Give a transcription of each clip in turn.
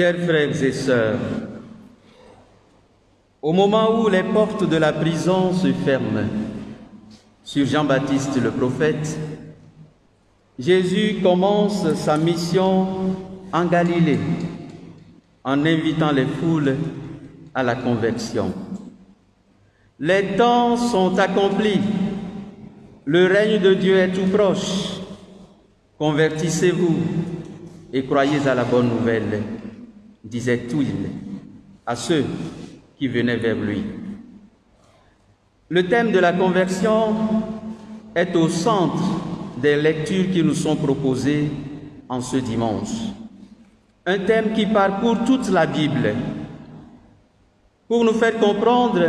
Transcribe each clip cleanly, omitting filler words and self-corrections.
Chers frères et sœurs, au moment où les portes de la prison se ferment sur Jean-Baptiste le prophète, Jésus commence sa mission en Galilée en invitant les foules à la conversion. Les temps sont accomplis, le règne de Dieu est tout proche. Convertissez-vous et croyez à la bonne nouvelle, disait-il à ceux qui venaient vers lui. Le thème de la conversion est au centre des lectures qui nous sont proposées en ce dimanche. Un thème qui parcourt toute la Bible pour nous faire comprendre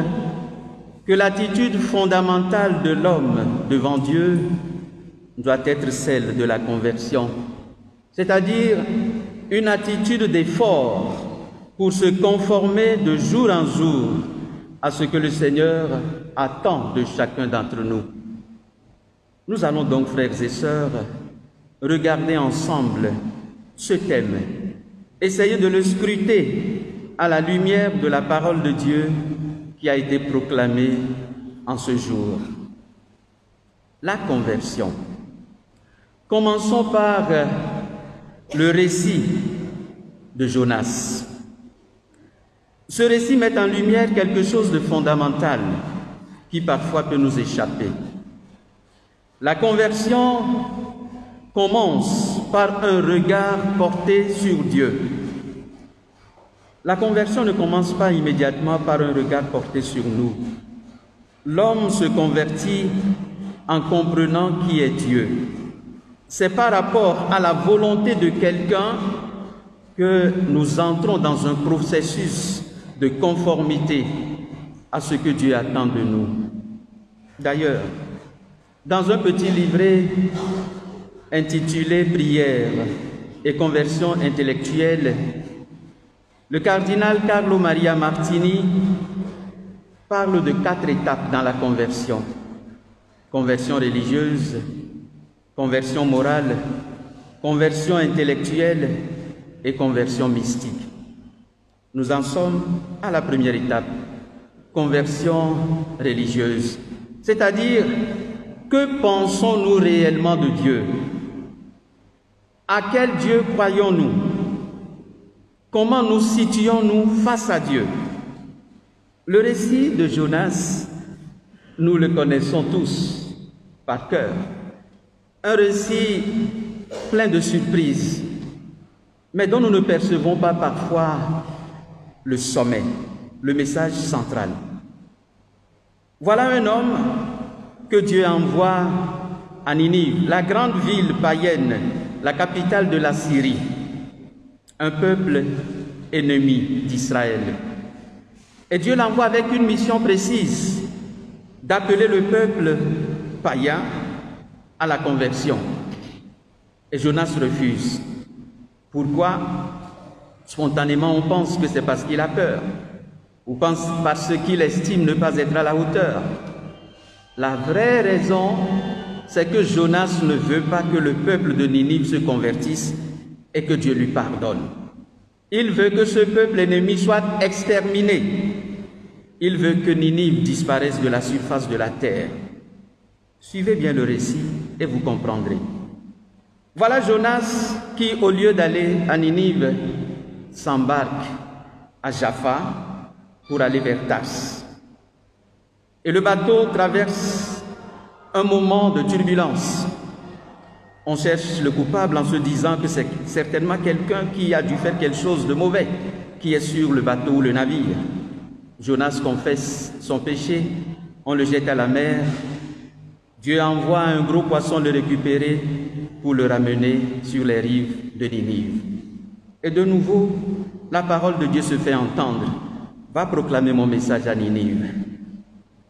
que l'attitude fondamentale de l'homme devant Dieu doit être celle de la conversion, c'est-à-dire une attitude d'effort pour se conformer de jour en jour à ce que le Seigneur attend de chacun d'entre nous. Nous allons donc, frères et sœurs, regarder ensemble ce thème, essayer de le scruter à la lumière de la parole de Dieu qui a été proclamée en ce jour. La conversion. Commençons par le récit de Jonas. Ce récit met en lumière quelque chose de fondamental qui parfois peut nous échapper. La conversion commence par un regard porté sur Dieu. La conversion ne commence pas immédiatement par un regard porté sur nous. L'homme se convertit en comprenant qui est Dieu. C'est par rapport à la volonté de quelqu'un que nous entrons dans un processus de conformité à ce que Dieu attend de nous. D'ailleurs, dans un petit livret intitulé « Prière et conversion intellectuelle », le cardinal Carlo Maria Martini parle de 4 étapes dans la conversion. Conversion religieuse, conversion morale, conversion intellectuelle et conversion mystique. Nous en sommes à la première étape, conversion religieuse. C'est-à-dire, que pensons-nous réellement de Dieu? À quel Dieu croyons-nous? Comment nous situons-nous face à Dieu? Le récit de Jonas, nous le connaissons tous par cœur. Un récit plein de surprises, mais dont nous ne percevons pas parfois le sommet, le message central. Voilà un homme que Dieu envoie à Ninive, la grande ville païenne, la capitale de la Syrie, un peuple ennemi d'Israël. Et Dieu l'envoie avec une mission précise, d'appeler le peuple païen à la conversion. Et Jonas refuse. Pourquoi? Spontanément, on pense que c'est parce qu'il a peur, ou pense parce qu'il estime ne pas être à la hauteur. La vraie raison, c'est que Jonas ne veut pas que le peuple de Ninive se convertisse et que Dieu lui pardonne. Il veut que ce peuple ennemi soit exterminé. Il veut que Ninive disparaisse de la surface de la terre. Suivez bien le récit et vous comprendrez. Voilà Jonas qui, au lieu d'aller à Ninive, s'embarque à Jaffa pour aller vers Tars. Et le bateau traverse un moment de turbulence. On cherche le coupable en se disant que c'est certainement quelqu'un qui a dû faire quelque chose de mauvais, qui est sur le bateau ou le navire. Jonas confesse son péché, on le jette à la mer. Dieu envoie un gros poisson le récupérer pour le ramener sur les rives de Ninive. Et de nouveau, la parole de Dieu se fait entendre. Va proclamer mon message à Ninive.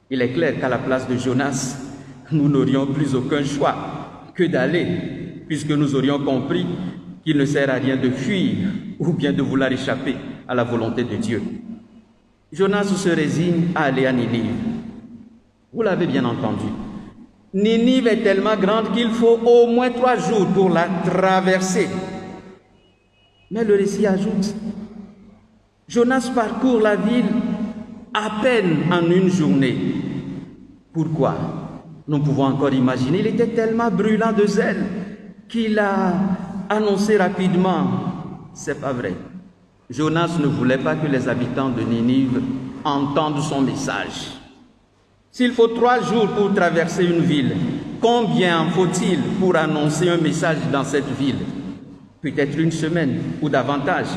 Il est clair qu'à la place de Jonas, nous n'aurions plus aucun choix que d'aller, puisque nous aurions compris qu'il ne sert à rien de fuir ou bien de vouloir échapper à la volonté de Dieu. Jonas se résigne à aller à Ninive. Vous l'avez bien entendu. Ninive est tellement grande qu'il faut au moins 3 jours pour la traverser. Mais le récit ajoute Jonas parcourt la ville à peine en une journée. Pourquoi? Nous pouvons encore imaginer, il était tellement brûlant de zèle qu'il a annoncé rapidement. C'est pas vrai. Jonas ne voulait pas que les habitants de Ninive entendent son message. S'il faut 3 jours pour traverser une ville, combien en faut-il pour annoncer un message dans cette ville? Peut-être 1 semaine ou davantage.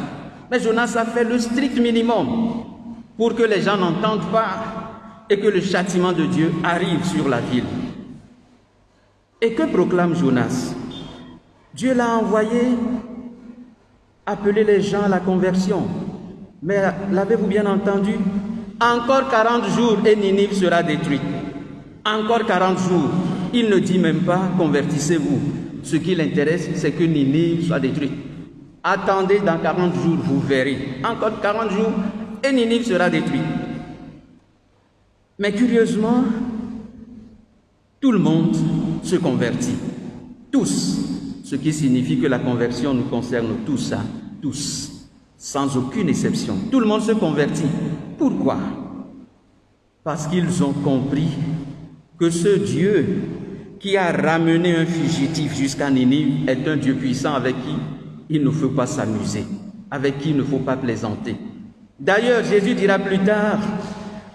Mais Jonas a fait le strict minimum pour que les gens n'entendent pas et que le châtiment de Dieu arrive sur la ville. Et que proclame Jonas? Dieu l'a envoyé appeler les gens à la conversion. Mais l'avez-vous bien entendu? Encore 40 jours et Ninive sera détruite. Encore 40 jours. Il ne dit même pas convertissez-vous. Ce qui l'intéresse, c'est que Ninive soit détruite. Attendez, dans 40 jours, vous verrez. Encore 40 jours et Ninive sera détruite. Mais curieusement, tout le monde se convertit. Tous. Ce qui signifie que la conversion nous concerne tous, hein, tous. Sans aucune exception. Tout le monde se convertit. Pourquoi? Parce qu'ils ont compris que ce Dieu qui a ramené un fugitif jusqu'à Ninive est un Dieu puissant avec qui il ne faut pas s'amuser, avec qui il ne faut pas plaisanter. D'ailleurs, Jésus dira plus tard,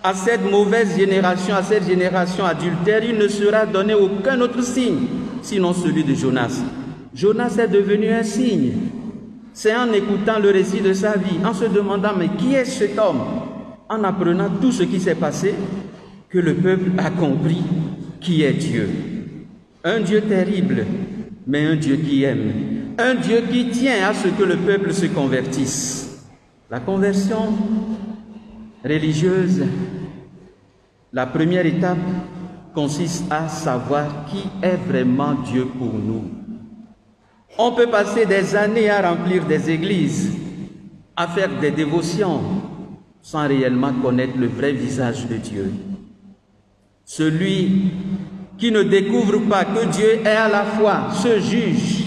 à cette mauvaise génération, à cette génération adultère, il ne sera donné aucun autre signe, sinon celui de Jonas. Jonas est devenu un signe. C'est en écoutant le récit de sa vie, en se demandant, mais qui est cet homme? En apprenant tout ce qui s'est passé, que le peuple a compris qui est Dieu. Un Dieu terrible, mais un Dieu qui aime. Un Dieu qui tient à ce que le peuple se convertisse. La conversion religieuse, la première étape consiste à savoir qui est vraiment Dieu pour nous. On peut passer des années à remplir des églises, à faire des dévotions, sans réellement connaître le vrai visage de Dieu. Celui qui ne découvre pas que Dieu est à la fois ce juge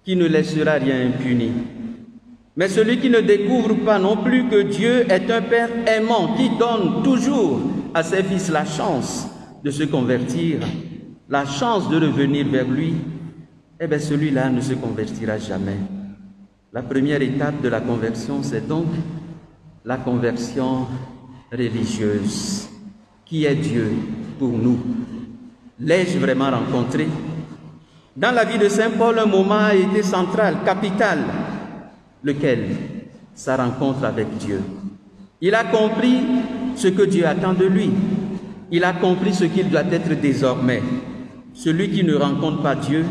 qui ne laissera rien impuni, mais celui qui ne découvre pas non plus que Dieu est un Père aimant qui donne toujours à ses fils la chance de se convertir, la chance de revenir vers lui, eh bien celui-là ne se convertira jamais. La première étape de la conversion, c'est donc la conversion religieuse. Qui est Dieu pour nous? L'ai-je vraiment rencontré? Dans la vie de Saint Paul, un moment a été central, capital. Lequel? Sa rencontre avec Dieu. Il a compris ce que Dieu attend de lui. Il a compris ce qu'il doit être désormais. Celui qui ne rencontre pas Dieu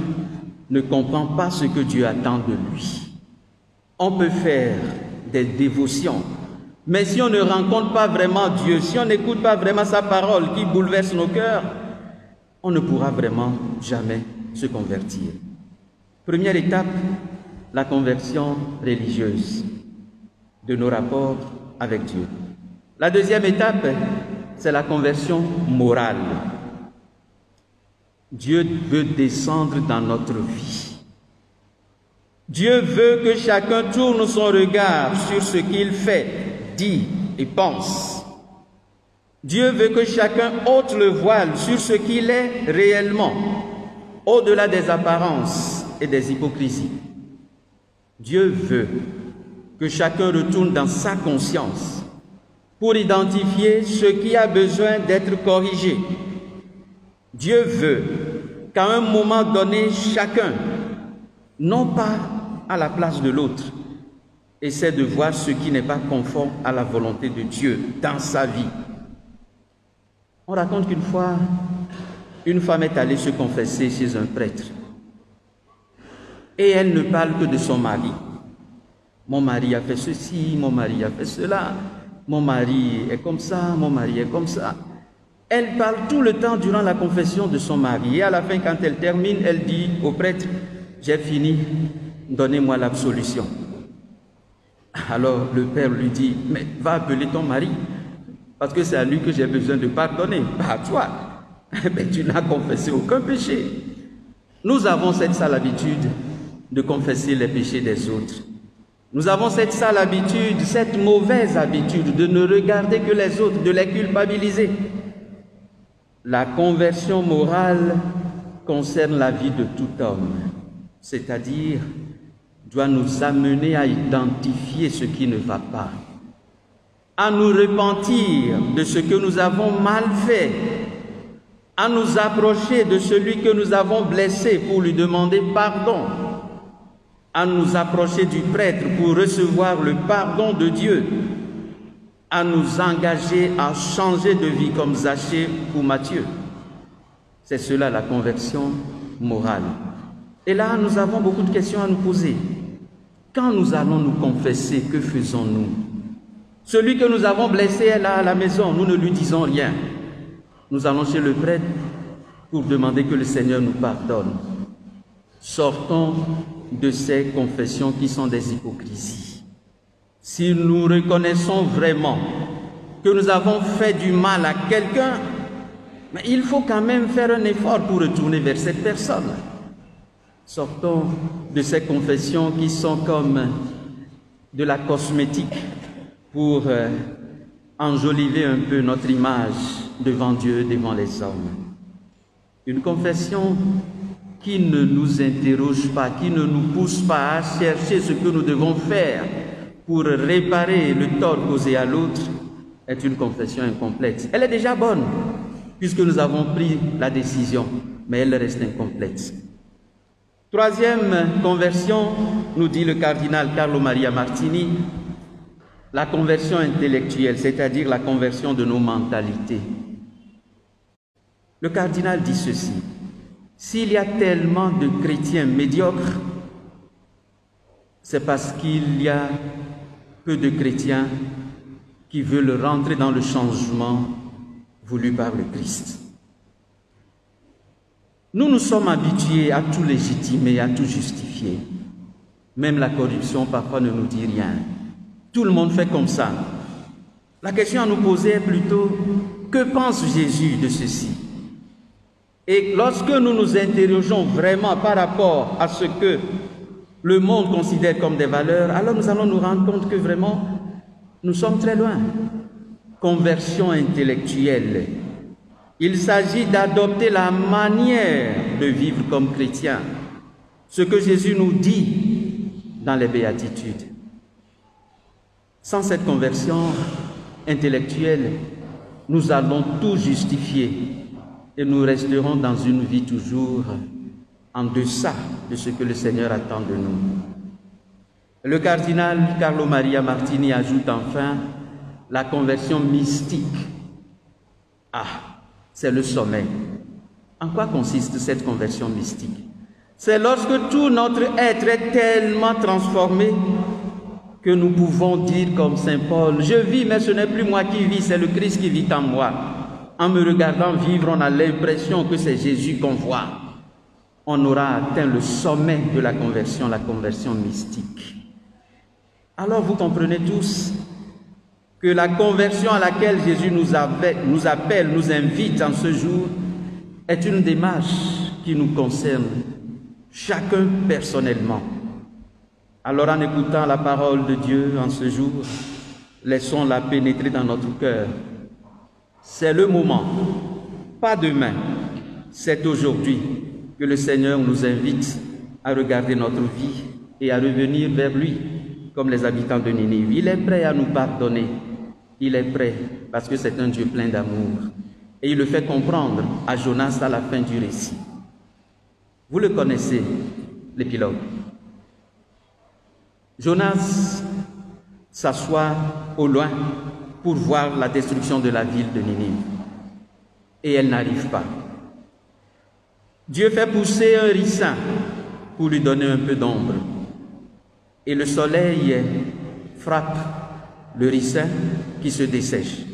ne comprend pas ce que Dieu attend de lui. On peut faire des dévotions, mais si on ne rencontre pas vraiment Dieu, si on n'écoute pas vraiment sa parole qui bouleverse nos cœurs, on ne pourra vraiment jamais se convertir. Première étape, la conversion religieuse de nos rapports avec Dieu. La deuxième étape, c'est la conversion morale. Dieu veut descendre dans notre vie. Dieu veut que chacun tourne son regard sur ce qu'il fait, dit et pense. Dieu veut que chacun ôte le voile sur ce qu'il est réellement, au-delà des apparences et des hypocrisies. Dieu veut que chacun retourne dans sa conscience pour identifier ce qui a besoin d'être corrigé. Dieu veut qu'à un moment donné, chacun, non pas à la place de l'autre, essaie de voir ce qui n'est pas conforme à la volonté de Dieu dans sa vie. On raconte qu'une fois, une femme est allée se confesser chez un prêtre. Et elle ne parle que de son mari. Mon mari a fait ceci, mon mari a fait cela, mon mari est comme ça, mon mari est comme ça. Elle parle tout le temps durant la confession de son mari. Et à la fin, quand elle termine, elle dit au prêtre, j'ai fini, donnez-moi l'absolution. Alors le père lui dit, mais va appeler ton mari, parce que c'est à lui que j'ai besoin de pardonner, pas à toi. Mais tu n'as confessé aucun péché. Nous avons cette sale habitude de confesser les péchés des autres. Nous avons cette sale habitude, cette mauvaise habitude de ne regarder que les autres, de les culpabiliser. La conversion morale concerne la vie de tout homme, c'est-à-dire doit nous amener à identifier ce qui ne va pas, à nous repentir de ce que nous avons mal fait, à nous approcher de celui que nous avons blessé pour lui demander pardon, à nous approcher du prêtre pour recevoir le pardon de Dieu, à nous engager à changer de vie comme Zachée ou Matthieu. C'est cela la conversion morale. Et là, nous avons beaucoup de questions à nous poser. Quand nous allons nous confesser, que faisons-nous? Celui que nous avons blessé est là à la maison, nous ne lui disons rien. Nous allons chez le prêtre pour demander que le Seigneur nous pardonne. Sortons de ces confessions qui sont des hypocrisies. Si nous reconnaissons vraiment que nous avons fait du mal à quelqu'un, mais il faut quand même faire un effort pour retourner vers cette personne. Sortons de ces confessions qui sont comme de la cosmétique pour enjoliver un peu notre image devant Dieu, devant les hommes. Une confession qui ne nous interroge pas, qui ne nous pousse pas à chercher ce que nous devons faire pour réparer le tort causé à l'autre, est une confession incomplète. Elle est déjà bonne, puisque nous avons pris la décision, mais elle reste incomplète. Troisième conversion, nous dit le cardinal Carlo Maria Martini, la conversion intellectuelle, c'est-à-dire la conversion de nos mentalités. Le cardinal dit ceci: s'il y a tellement de chrétiens médiocres, c'est parce qu'il y a peu de chrétiens qui veulent rentrer dans le changement voulu par le Christ. Nous nous sommes habitués à tout légitimer, à tout justifier. Même la corruption parfois ne nous dit rien. Tout le monde fait comme ça. La question à nous poser est plutôt: que pense Jésus de ceci? Et lorsque nous nous interrogeons vraiment par rapport à ce que le monde considère comme des valeurs, alors nous allons nous rendre compte que vraiment, nous sommes très loin. Conversion intellectuelle. Il s'agit d'adopter la manière de vivre comme chrétien, ce que Jésus nous dit dans les béatitudes. Sans cette conversion intellectuelle, nous allons tout justifier et nous resterons dans une vie toujours en deçà de ce que le Seigneur attend de nous. Le cardinal Carlo Maria Martini ajoute enfin la conversion mystique. C'est le sommet. En quoi consiste cette conversion mystique? C'est lorsque tout notre être est tellement transformé que nous pouvons dire comme Saint Paul: je vis, mais ce n'est plus moi qui vis, c'est le Christ qui vit en moi. En me regardant vivre, on a l'impression que c'est Jésus qu'on voit. On aura atteint le sommet de la conversion mystique. Alors vous comprenez tous que la conversion à laquelle Jésus nous appelle, nous invite en ce jour, est une démarche qui nous concerne chacun personnellement. Alors en écoutant la parole de Dieu en ce jour, laissons-la pénétrer dans notre cœur. C'est le moment, pas demain, c'est aujourd'hui que le Seigneur nous invite à regarder notre vie et à revenir vers lui comme les habitants de Ninive. Il est prêt à nous pardonner. Il est prêt parce que c'est un Dieu plein d'amour. Et il le fait comprendre à Jonas à la fin du récit. Vous le connaissez, l'épilogue. Jonas s'assoit au loin pour voir la destruction de la ville de Ninive. Et elle n'arrive pas. Dieu fait pousser un ricin pour lui donner un peu d'ombre. Et le soleil frappe le ricin qui se dessèche.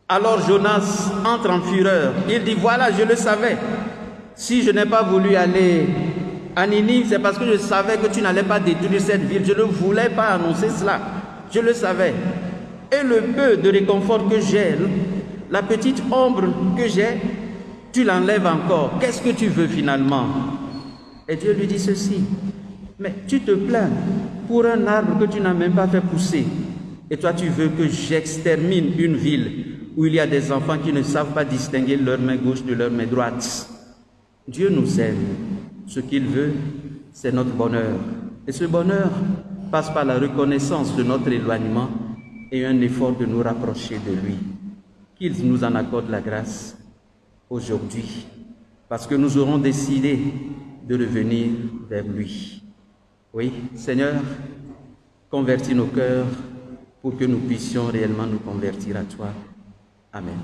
Alors Jonas entre en fureur. Il dit: voilà, je le savais. Si je n'ai pas voulu aller à Ninive, c'est parce que je savais que tu n'allais pas détruire cette ville. Je ne voulais pas annoncer cela. Je le savais. Et le peu de réconfort que j'ai, la petite ombre que j'ai, tu l'enlèves encore. Qu'est-ce que tu veux finalement? Et Dieu lui dit ceci: mais tu te plains pour un arbre que tu n'as même pas fait pousser. Et toi, tu veux que j'extermine une ville où il y a des enfants qui ne savent pas distinguer leur main gauche de leur main droite. Dieu nous aime. Ce qu'il veut, c'est notre bonheur. Et ce bonheur passe par la reconnaissance de notre éloignement et un effort de nous rapprocher de lui. Qu'il nous en accorde la grâce aujourd'hui, parce que nous aurons décidé de revenir vers lui. Oui, Seigneur, convertis nos cœurs pour que nous puissions réellement nous convertir à toi. Amen.